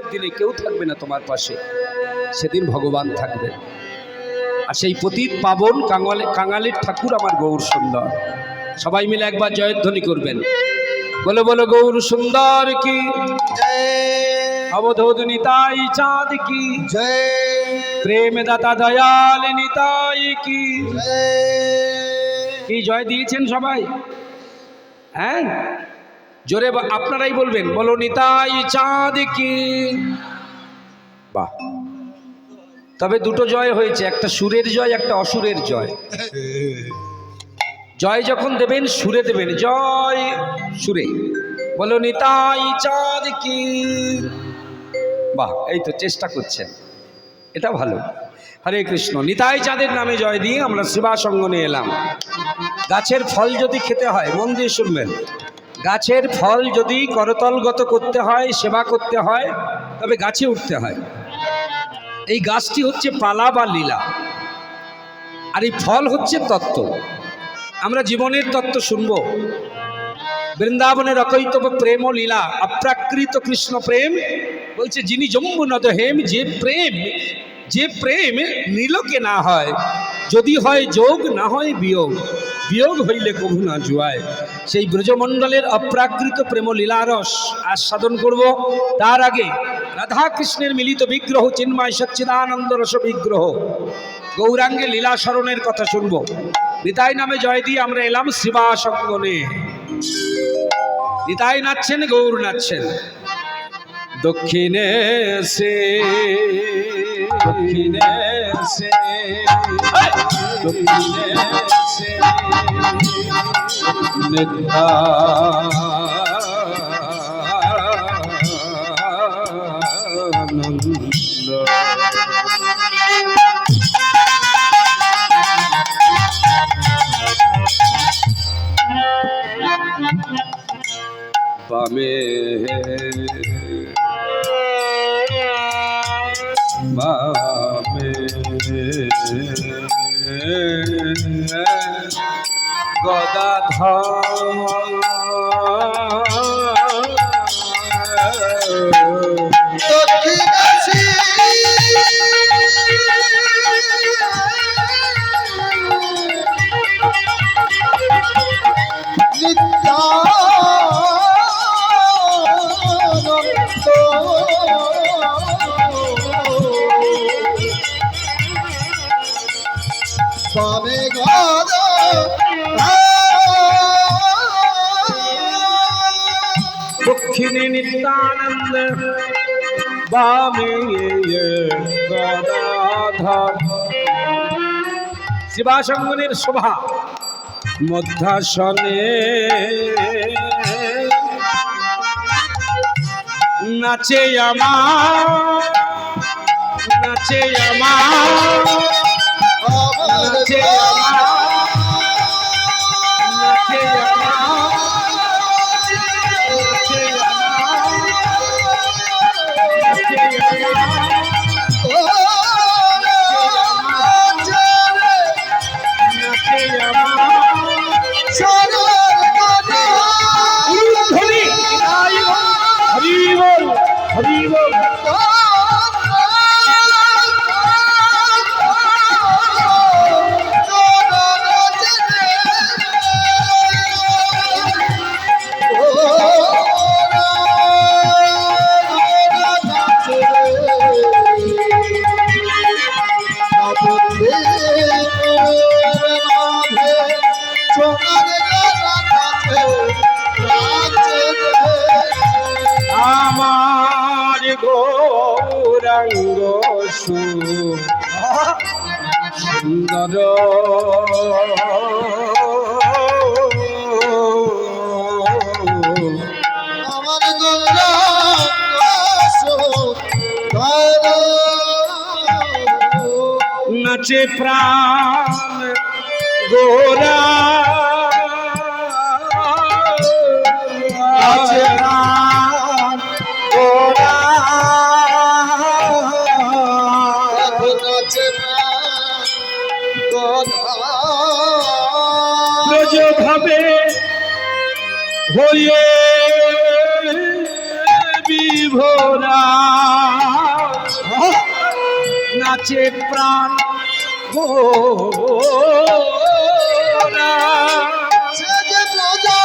বিসর্জনের দিনে কেউ থাকবে না তোমার পাশে, সেদিন ভগবান থাকবেন। আর সেই পতিত পাবন কাঙালির ঠাকুর আমার গৌর সুন্দর। সবাই মিলে একবার জয়ধ্বনি করবেন, বলো বলো গৌর সুন্দর কি অবধূত নিতাই চাঁদ কি জয়, প্রেম দাতা দয়াল নিতাই কি কি জয় দিয়েছেন সবাই? হ্যাঁ, জোরে আপনারাই বলবেন, বলো নিতাই চাঁদ কি। বাহ, তবে দুটো জয় হয়েছে, একটা সুরের জয়, একটা অসুরের জয়। জয় যখন দেবেন সুরে দেবেন, জয় সুরে, বলো নিতাই চাঁদ কি। বাহ, এই তো চেষ্টা করছেন, এটা ভালো। হরে কৃষ্ণ। নিতাই চাঁদের নামে জয় দিয়ে আমরা সেবা সঙ্গনে এলাম। গাছের ফল যদি খেতে হয়, মন দিয়ে শুনবেন, গাছের ফল যদি করতলগত করতে হয়, সেবা করতে হয়, তবে গাছে উঠতে হয়। এই গাছটি হচ্ছে পালা বা লীলা, আর এই ফল হচ্ছে তত্ত্ব। আমরা জীবনের তত্ত্ব শুনবো। বৃন্দাবনের অকৈতব প্রেম ও লীলা, অপ্রাকৃত কৃষ্ণ প্রেম বলছে, যিনি জম্বু নদ হেম, যে প্রেম নীলকে না হয়, যদি হয় যোগ না হয় বিয়োগ, বিয়োগ হইলে কভু না জুয়ায়। সেই ব্রজমণ্ডলের অপ্রাকৃত প্রেম লীলারস আস্বাদন করব। তার আগে রাধা কৃষ্ণের মিলিত বিগ্রহ, চিন্ময় সচ্চিদানন্দ রস বিগ্রহ গৌরাঙ্গে লীলা স্মরণের কথা শুনবো। নিতাই নামে জয় দিয়ে আমরা এলাম শিবা সঙ্গনে। নিতাই নাচছেন, গৌর নাচছেন। দক্ষিণে সে দক্ষিণে সে দক্ষিণে সে নিত্যানন্দ। বামে বামে গদাধর দক্ষিণাসী বামে গদা দক্ষিণে নিত্যানন্দ, বামে গদাধর। শিবাসঙ্গনের শোভা মধ্যাসনে নাচে আমার, নাচে আমার, নাচে আমার, নাচে আমার, নাচে আমার গৌরাঙ্গ সুন্দর। আমার গৌরাঙ্গ সুন্দর, নাচে প্রাণ গোরা, নাচে প্রাণ গোরা, নাচে ব্রজ ভাবে হয়ে বিভোরা। নাচে প্রাণ গোরা। সে যে প্রজা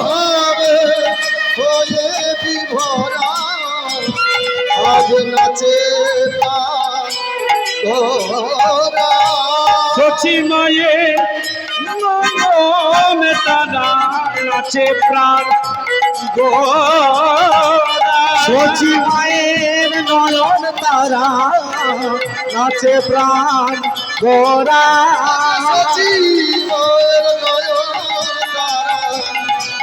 ভাবে হয়ে বিভরা আজ নাচে গোরা। শচী মায়ে নয়ন তারা নাচে প্রাণ গোরা। সচি মায়ের নয়ন তারা নাচে প্রাণ গোরা। সচি মায়ের নয়ন তারা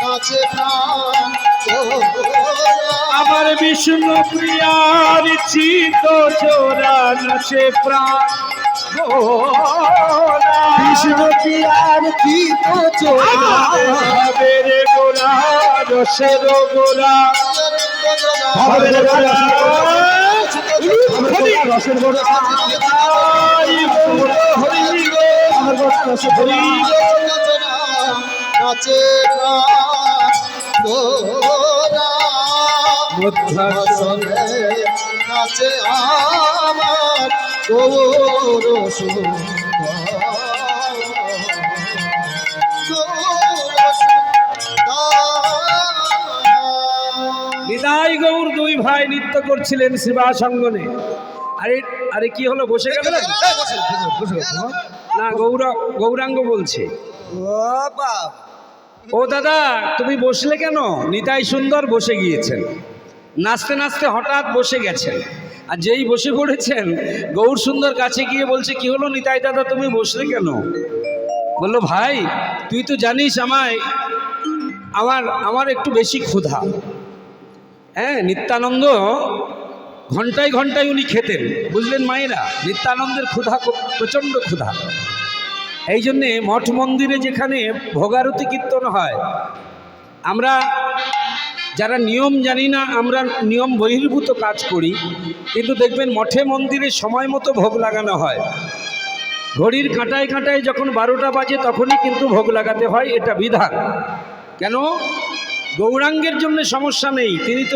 নাচে প্রাণ গোরা। আমার বিষ্ণু প্রিয়ার চিত চোরা নাচে প্রাণ গোরা। বিষ্ণু প্রিয়ার চিত চোরা রে গোরা রসের গোরা। ভাবের গোরা রসের গোরা। আমার গোরা রসের গোরা। নাচে প্রাণ গোরা। মধ্যাসনে নাচে আমার গৌর সুন্দর। নিতাই গৌর দুই ভাই নৃত্য করছিলেন শিবাসঙ্গনে। আরে আরে কি হলো, বসে গেল না? গৌরাঙ্গ বলছে, ও দাদা তুমি বসলে কেন? নিতাই সুন্দর বসে গিয়েছেন, নাচতে নাচতে হঠাৎ বসে গেছেন। আর যেই বসে পড়েছেন গৌর সুন্দর কাছে গিয়ে বলছে, কি হলো নিতাই দাদা তুমি বসলে কেন? বললো, ভাই তুই তো জানিস আমার একটু বেশি ক্ষুধা। হ্যাঁ, নিত্যানন্দ ঘন্টায় ঘন্টায় উনি খেতেন, বুঝলেন মায়েরা? নিত্যানন্দের ক্ষুধা, প্রচণ্ড ক্ষুধা। এই জন্যে মঠ মন্দিরে যেখানে ভোগারতি কীর্তন হয়, আমরা যারা নিয়ম জানি না, আমরা নিয়ম বহির্ভূত কাজ করি, কিন্তু দেখবেন মঠে মন্দিরে সময় মতো ভোগ লাগানো হয়। ঘড়ির কাঁটায় কাঁটায় যখন 12টা বাজে তখনই কিন্তু ভোগ লাগাতে হয়, এটা বিধান। কেন? গৌরাঙ্গের জন্য সমস্যা নেই, তিনি তো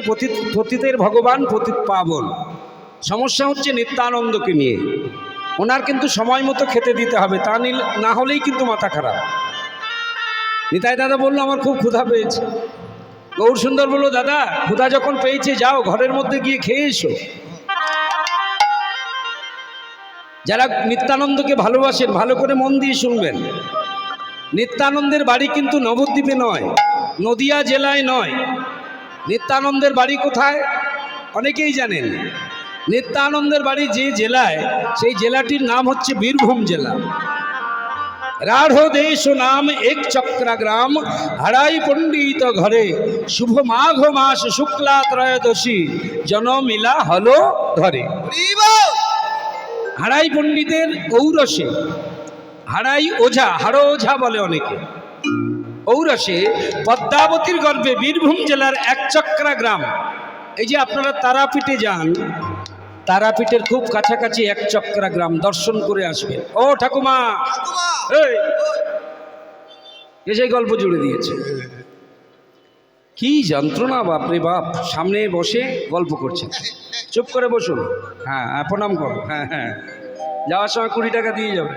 পতিতের ভগবান, পতিত পাবন। সমস্যা হচ্ছে নিত্যানন্দকে নিয়ে। ওনার কিন্তু সময় মতো খেতে দিতে হবে, তা না হলেই কিন্তু মাথা খারাপ। নিতাই দাদা বললো, আমার খুব ক্ষুধা পেয়েছে। গৌর সুন্দর বললো, দাদা ক্ষুধা যখন পেয়েছে যাও ঘরের মধ্যে গিয়ে খেয়ে এসো। যারা নিত্যানন্দকে ভালোবাসেন ভালো করে মন দিয়ে শুনবেন, নিত্যানন্দের বাড়ি কিন্তু নবদ্বীপে নয়, নদিয়া জেলায় নয়। নিত্যানন্দের বাড়ি কোথায় অনেকেই জানেন। নিত্যানন্দের বাড়ি যে জেলায়, সেই জেলাটির নাম হচ্ছে বীরভূম জেলা। রাঢ় দেশ নাম এক চক্রা গ্রাম, হারাই পণ্ডিত ঘরে, শুভ মাঘ মাস শুক্লা ত্রয়োদশী, জনমিলা হলো ধরে। হারাই পণ্ডিতের ঔরসে, হারাই ওঝা, হাড়ো ওঝা বলে অনেকে, ঔরসে পদ্মাবতীর গর্ভে বীরভূম জেলার একচক্রা গ্রাম। এই যে আপনারা তারাপীঠে যান, তারাপীঠের খুব কাছাকাছি একচক্রা গ্রাম, দর্শন করে আসবেন। ও ঠাকুমা, এসে গল্প জুড়ে দিয়েছে। কি যন্ত্রণা বাপরে বাপ, সামনে বসে গল্প করছে। চুপ করে বসুন, হ্যাঁ প্রণাম করো, হ্যাঁ হ্যাঁ, যাওয়ার সময় 20 টাকা দিয়ে যাবে,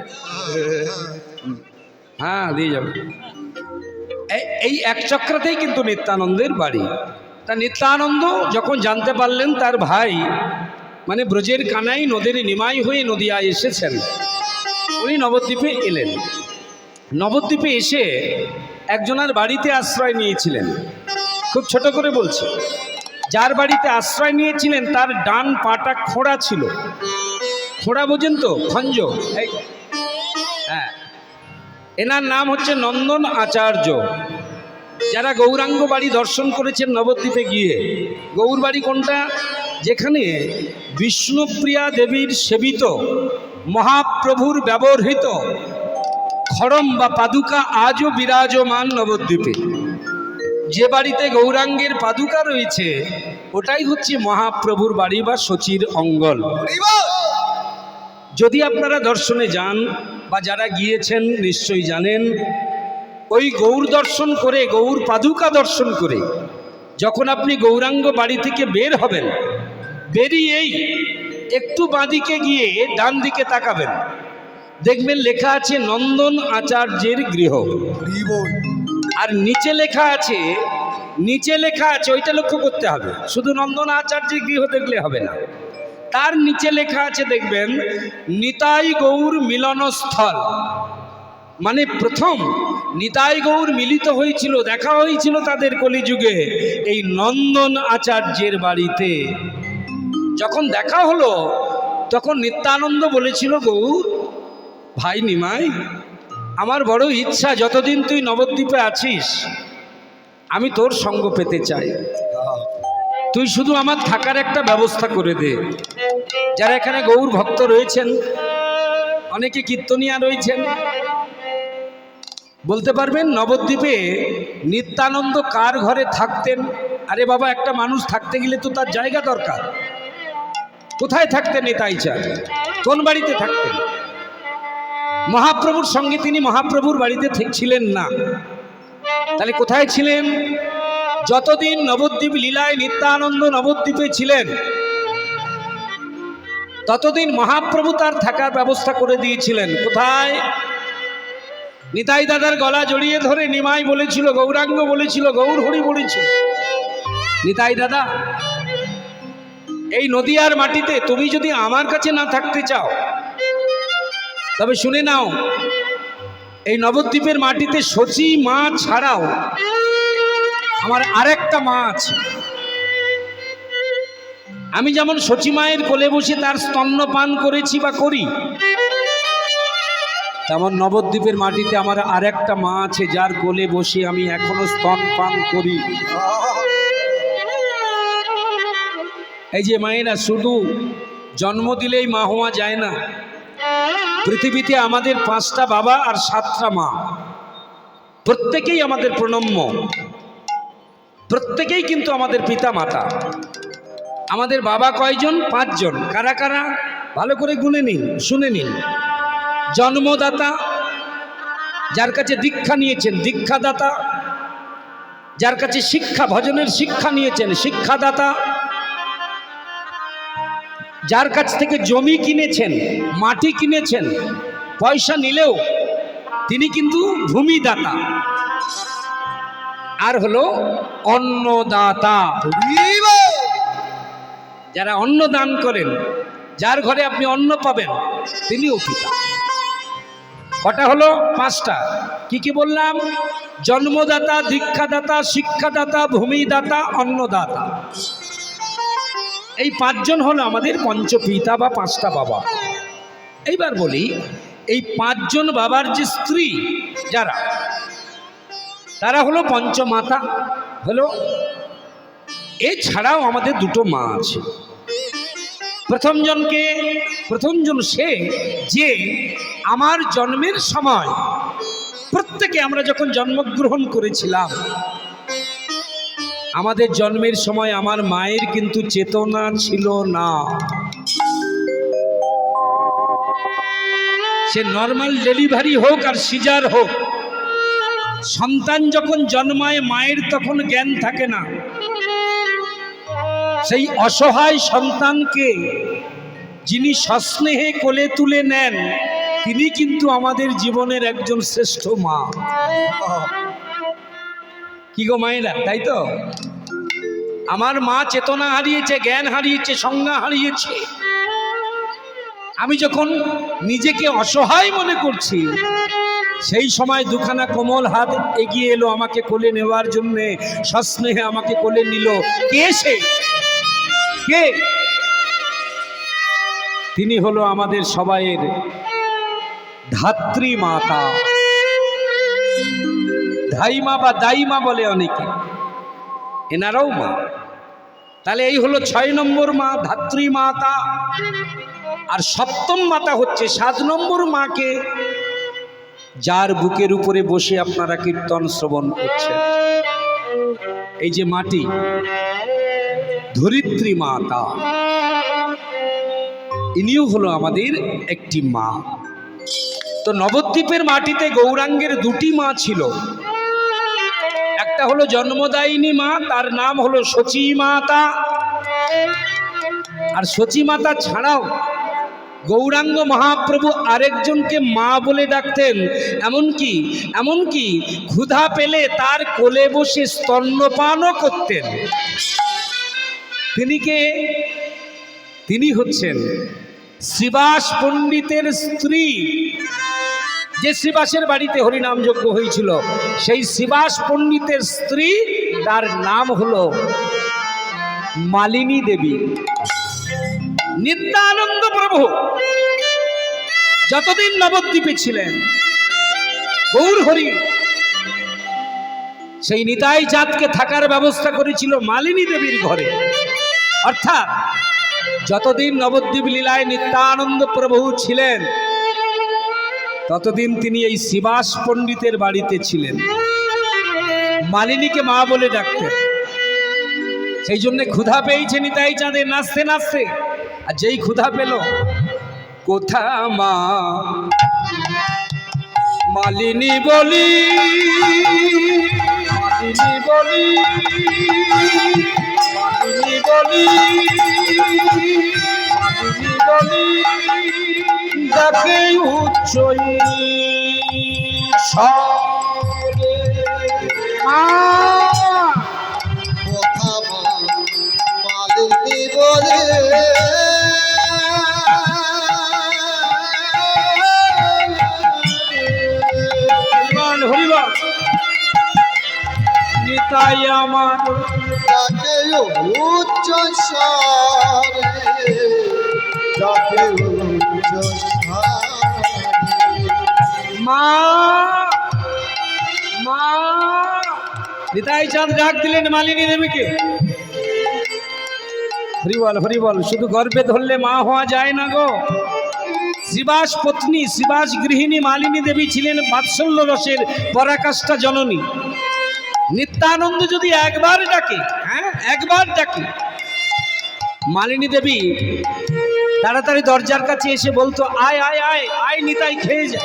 হ্যাঁ দিয়ে যাবে। এই একচক্রাতেই কিন্তু নিত্যানন্দের বাড়ি। তা নিত্যানন্দ যখন জানতে পারলেন তার ভাই মানে ব্রজের কানাই নদীর নিমাই হয়ে নদিয়ায় এসেছেন, উনি নবদ্বীপে এলেন। নবদ্বীপে এসে একজনের বাড়িতে আশ্রয় নিয়েছিলেন। খুব ছোট করে বলছি, যার বাড়িতে আশ্রয় নিয়েছিলেন তার ডান পাটা খোঁড়া ছিল। খোঁড়া বোঝেন তো, খঞ্জ, হ্যাঁ। এনার নাম হচ্ছে নন্দন আচার্য। যারা গৌরাঙ্গ বাড়ি দর্শন করেছেন নবদ্বীপে গিয়ে, গৌর বাড়ি কোনটা? যেখানে বিষ্ণুপ্রিয়া দেবীর সেবিত মহাপ্রভুর ব্যবহৃত খড়ম বা পাদুকা আজও বিরাজমান নবদ্বীপে। যে বাড়িতে গৌরাঙ্গের পাদুকা রয়েছে ওটাই হচ্ছে মহাপ্রভুর বাড়ি বা শচীর অঙ্গল। যদি আপনারা দর্শনে যান বা যারা গিয়েছেন নিশ্চয়ই জানেন, ওই গৌর দর্শন করে, গৌর পাদুকা দর্শন করে যখন আপনি গৌরাঙ্গ বাড়ি থেকে বের হবেন, বেরিয়েই একটু বাঁদিকে গিয়ে ডান দিকে তাকাবেন, দেখবেন লেখা আছে নন্দন আচার্যের গৃহ। আর নিচে লেখা আছে, ওইটা লক্ষ্য করতে হবে, শুধু নন্দন আচার্যের গৃহ দেখলে হবে না। তার নিচে লেখা আছে দেখবেন নিতাই গৌর মিলনস্থল। মানে প্রথম নিতাই গৌর মিলিত হয়েছিল, দেখা হয়েছিল তাদের কলিযুগে এই নন্দন আচার্যের বাড়িতে। যখন দেখা হলো তখন নিত্যানন্দ বলেছিল, গৌর ভাই নিমাই, আমার বড় ইচ্ছা যতদিন তুই নবদ্বীপে আছিস আমি তোর সঙ্গ পেতে চাই, তুই শুধু আমার থাকার একটা ব্যবস্থা করে দে। যারা এখানে গৌর ভক্ত রয়েছেন, অনেকে কীর্তনিয়া রয়েছেন, বলতে পারবেন নবদ্বীপে নিত্যানন্দ কার ঘরে থাকতেন? আরে বাবা, একটা মানুষ থাকতে গেলে তো তার জায়গা দরকার। কোথায় থাকতেন নিতাই চাঁদ? কোন বাড়িতে থাকতেন? মহাপ্রভুর সঙ্গে তিনি মহাপ্রভুর বাড়িতে ছিলেন না, তাহলে কোথায় ছিলেন? যতদিন নবদ্বীপ লীলায় নিত্যানন্দ নবদ্বীপে ছিলেন ততদিন মহাপ্রভু তার থাকার ব্যবস্থা করে দিয়েছিলেন। কোথায়? নিতাই দাদার গলা জড়িয়ে ধরে নিমাই বলেছিল, গৌরাঙ্গ বলেছিল, গৌর হরি বলেছিল, নিতাই দাদা এই নদিয়ার মাটিতে তুমি যদি আমার কাছে না থাকতে চাও তবে শুনে নাও, এই নবদ্বীপের মাটিতে শচী মা ছাড়াও আমার আরেকটা মা আছে। আমি যেমন শচী মায়ের কোলে বসে তার স্তন্যপান করেছি বা করি, তেমন নবদ্বীপের মাটিতে আমার আরেকটা মা আছে যার কোলে বসে আমি এখনো স্তনপান করি। এই যে মায়েরা শুধু জন্ম দিলেই মা হওয়া যায় না, পৃথিবীতে আমাদের 5টা বাবা আর 7টা মা, প্রত্যেকেই আমাদের প্রণম্য, প্রত্যেকেই কিন্তু আমাদের পিতা মাতা। আমাদের বাবা কয়জন? 5 জন। কারা কারা? ভালো করে গুনে নিন, শুনে নিন। জন্মদাতা, যার কাছে দীক্ষা নিয়েছেন দীক্ষাদাতা, যার কাছে শিক্ষা ভজনের শিক্ষা নিয়েছেন শিক্ষাদাতা, যার কাছ থেকে জমি কিনেছেন, মাটি কিনেছেন, পয়সা নিলেও তিনি কিন্তু ভূমিদাতা। আর হলো অন্নদাতা, যারা অন্ন দান করেন, যার ঘরে আপনি অন্ন পাবেন তিনিও পিতা। কটা হলো? 5টা। কি কি বললাম? জন্মদাতা, দীক্ষাদাতা, শিক্ষাদাতা, ভূমিদাতা, অন্নদাতা। এই 5 জন হলো আমাদের পঞ্চপিতা বা 5টা বাবা। এইবার বলি, এই 5 জন বাবার যে স্ত্রী যারা, তারা হলো পঞ্চমাতা হলো। এছাড়াও আমাদের 2টো মা আছে। প্রথম জন সে যে আমার জন্মের সময়, প্রত্যেকে আমরা যখন জন্মগ্রহণ করেছিলাম, আমাদের জন্মের সময় আমার মায়ের কিন্তু চেতনা ছিল না। সে নর্মাল ডেলিভারি হোক আর সিজার হোক, সন্তান যখন জন্মায় মায়ের তখন জ্ঞান থাকে না। সেই অসহায় সন্তানকে যিনি সস্নেহে কোলে তুলে নেন, তিনি কিন্তু আমাদের জীবনের একজন শ্রেষ্ঠ মা। কি গো মায়েরা, তাই তো? আমার মা চেতনা হারিয়েছে, জ্ঞান হারিয়েছে, সংজ্ঞা হারিয়েছে। আমি যখন নিজেকে অসহায় মনে করছি, সেই সময় 2খানা কোমল হাত এগিয়ে এলো আমাকে কোলে নেওয়ার জন্যে, সস্নেহে আমাকে কোলে নিল। কে সে? কে? তিনি হলো আমাদের সবাইয়ের ধাত্রী মাতা, ধাইমা বা দাইমা বলে অনেকে, এনারাও মা। তাহলে এই হলো 6 নম্বর মা, ধাত্রী মাতা। আর 7ম মাতা হচ্ছে 7 নম্বর মাকে, যার বুকের উপরে বসে আপনারা কীর্তন শ্রবণ করছেন। এই যে মাটি, ধরিত্রী মাতা, ইনিও হলো আমাদের একটি মা। তো নবদ্বীপের মাটিতে গৌরাঙ্গের 2টি মা ছিল। একটা হলো জন্মদায়িনী মা, তার নাম হলো শচী মাতা। আর সচিমাতা ছাড়াও গৌরাঙ্গ মহাপ্রভু আরেকজনকে মা বলে ডাকতেন। এমনকি ক্ষুধা পেলে তার কোলে বসে স্তন্যপানও করতেন। তিনি হচ্ছেন শ্রীবাস পণ্ডিতের স্ত্রী। যে শ্রীবাসের বাড়িতে হরিনাম যজ্ঞ হয়েছিল, সেই শ্রীবাস পণ্ডিতের স্ত্রী, তার নাম হলো মালিনী দেবী। নিত্যানন্দ প্রভু যতদিন নবদ্বীপে ছিলেন, গৌর হরি সেই নিতাই চাঁদকে থাকার ব্যবস্থা করেছিল মালিনী দেবীর ঘরে। অর্থাৎ যতদিন নবদ্বীপ লীলায় নিত্যানন্দ প্রভু ছিলেন, ততদিন তিনি এই শ্রীবাস পণ্ডিতের বাড়িতে ছিলেন। মালিনীকে মা বলে ডাকতেন। সেই জন্য ক্ষুধা পেয়েছে নিতাই চাঁদের নাচতে নাচতে। আর যেই ক্ষুধা পেল, কোথা মা মালিনী বলি, মালিনী বলি, মালিনী বলি, মালিনী বলি, ডাকে উচ্চই স্বরে মা। কথা মালিনী বলে হরিবল নিতাই আমার ডাকে উচ্চ স্বরে, ডাকে উচ্চ স্বরে মা মা। নিতাই চাঁদ ডাক দিলেন মালিনী দেবীকে। হরিবল হরিবল। শুধু গর্বে ধরলে মা হওয়া যায় না গো। শ্রীবাস পত্নী, শ্রীবাস গৃহিণী মালিনী দেবী ছিলেন বাৎসল্য রসের পরাকাষ্ঠা জননী। নিত্যানন্দ যদি একবার ডাকে, একবার ডাকে, মালিনী দেবী তাড়াতাড়ি দরজার কাছে এসে বলতো, আয় আয় আয় আয় নিতাই, খেয়ে যা,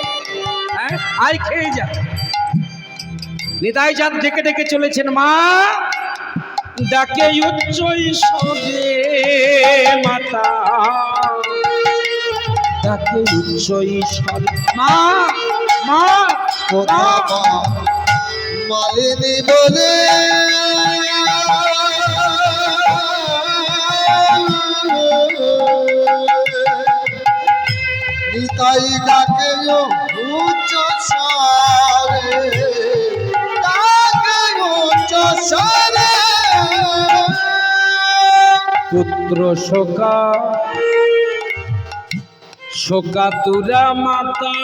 আয় খেয়ে যা। নিতাই চাঁদ ডেকে ডেকে চলেছেন, মা ডাকে উচ্চ স্বরে মাতা, ডাকে উচ্চ স্বরে মা মা। কথা মালিনী বলে নিতাই ডাকে উচ্চ স্বরে, ডাকে উচ্চ স্বরে পুত্র শোকাতুরা মাতা,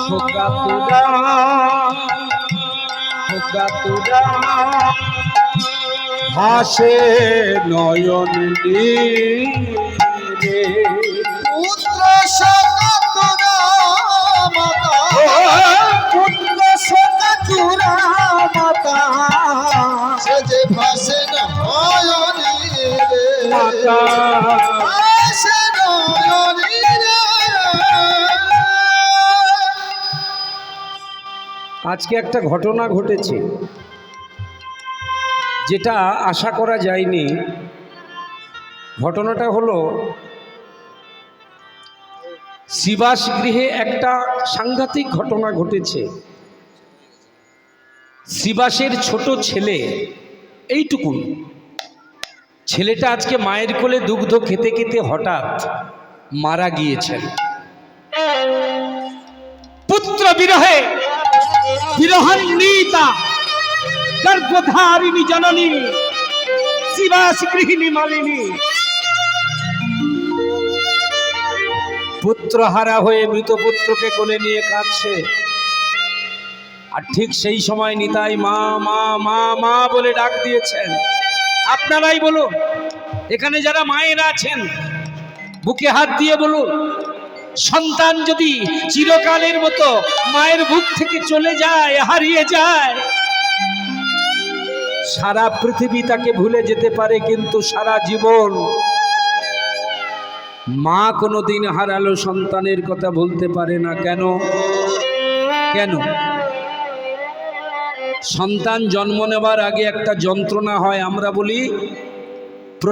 শোকাতুরা হাসে নয়ন নীরে। পুত্র শোকাতুরা মাতা, পুত্র শোকাতুরা মাতা, সে যে ভাসে নয়নী রে মাতা। ভাসে নয়নী রে। আজকে একটা ঘটনা ঘটেছে, যেটা আশা করা যায়নি। ঘটনাটা হলো, শ্রীবাস গৃহে একটা সাংঘাতিক ঘটনা ঘটেছে। শ্রীবাসের ছোট ছেলে, এইটুকুন ছেলেটা আজকে মায়ের কোলে দুগ্ধ খেতে খেতে হঠাৎ মারা গিয়েছেন। পুত্র বিরহে বিরহান্বিতা গর্ভধারিণী জননী শ্রীবাস গৃহিণী মালিনী পুত্রহারা হয়ে মৃত পুত্রকে কোলে নিয়ে কাঁদছে। আর ঠিক সেই সময় নিতাই মা মা মা মা বলে ডাক দিয়েছেন। আপনারাই বলুন, এখানে যারা মায়েরা আছেন বুকে হাত দিয়ে বলুন, সন্তান যদি চিরকালের মতো মায়ের বুক থেকে চলে যায়, হারিয়ে যায়, সারা পৃথিবী তাকে ভুলে যেতে পারে, কিন্তু সারা জীবন মা কোনোদিন হারালো সন্তানের কথা বলতে পারে না। কেন? কেন? সন্তান জন্ম নেবার আগে একটা যন্ত্রণা হয়, আমরা বলি